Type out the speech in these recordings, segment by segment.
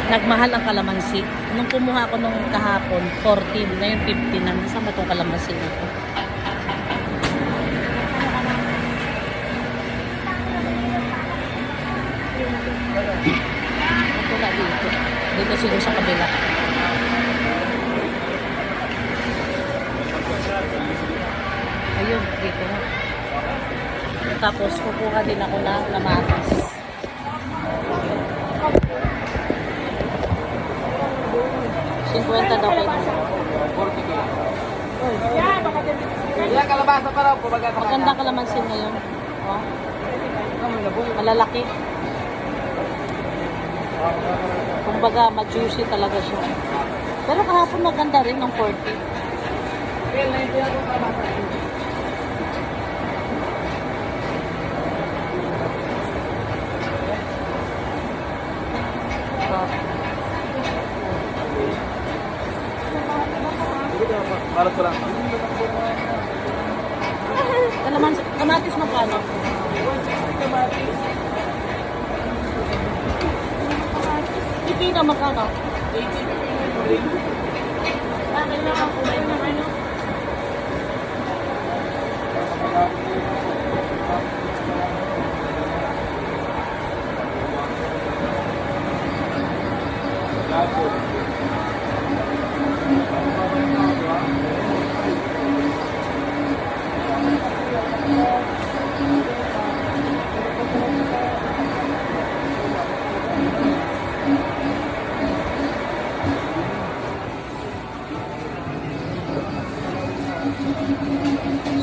Nagmahal ang kalamansi. Nung kumuha ko nung kahapon, 14. Ngayon 15 na. Nasaan ba itong kalamansi na ito? Ito na dito. Dito siguro sa kabila. Ayun, dito na. Tapos kukuha din ako ng kamatis. $50 daw kayo. 40 kilo. Yan, kalabasa pa raw. Maganda kalamansin ngayon. Oh. Malalaki. Kumbaga, ma-juicy talaga siya. Pero kahapon maganda rin ng 40. Para ko lang. Kamatis magkano? Pipino magkano? Bakit na ang kulay ng ano?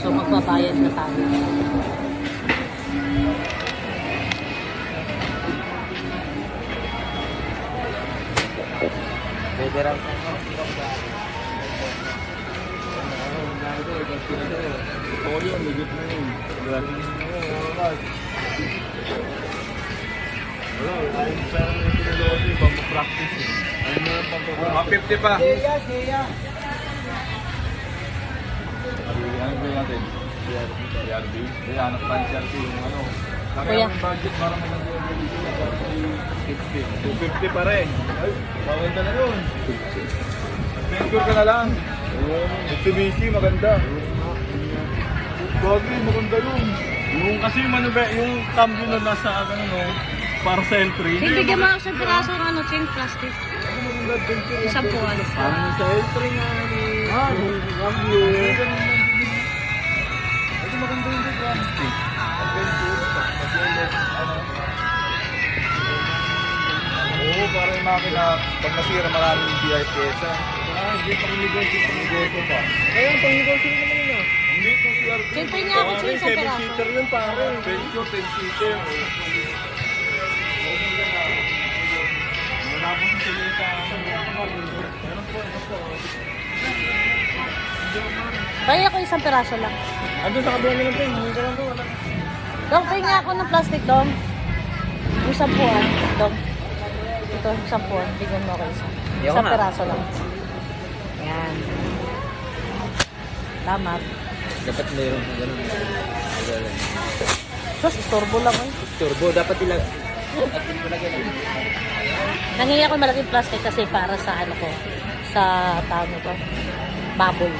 So magbabayad na tayo. Pwede rin. Oo yun, ligit na yun. Wala, ayun pera na yung pinulog yung pag-practice eh. Ayun na yung pag-practice. 50 pa. Siya. Ano ba natin? CRB. Kaya anak pa yung CRB yung ano. Kaya yung budget para maganda yung 50. 250 pa rin. Ay, maganda na yun. Adventure ka na lang. Mitsubishi, maganda. Bagay, maganda yun. Yung kasi yung cambio na nasa ano no, para sa L3. Bigyan mo ako sa piraso ng ano, tin plastic. Isang puwan. Parang sa L3 nga yung cambio. Ito maganda yung plastic. Adventure. Oo, para yung makina, pag nasira maraming DRPS. Hindi pang-negosyo pa. Kaya ang pang-negosyo naman yun ah. Hindi itong CRT. Siyempre nga ako sa isang piraso. 7-seater yun pare. Venture, 10-seater. Malabos yung sila sa meron po, ito po. Kaya ako isang piraso lang. Ando sa kabila ng pen, hindi ka lang to. Dong, kaya nga ako ng plastic, Dong. Yung isang puwan, Dong. Ito, isang puwan. Bigyan mo ako isa. Isang piraso lang. Yan. Salamat. Dapat mayroon ng ganun. Sus, istorbo lang eh. Turbo, dapat ilag. Nangyayari ako malaking plastic kasi para sa ano ko, sa tao ko, baboy.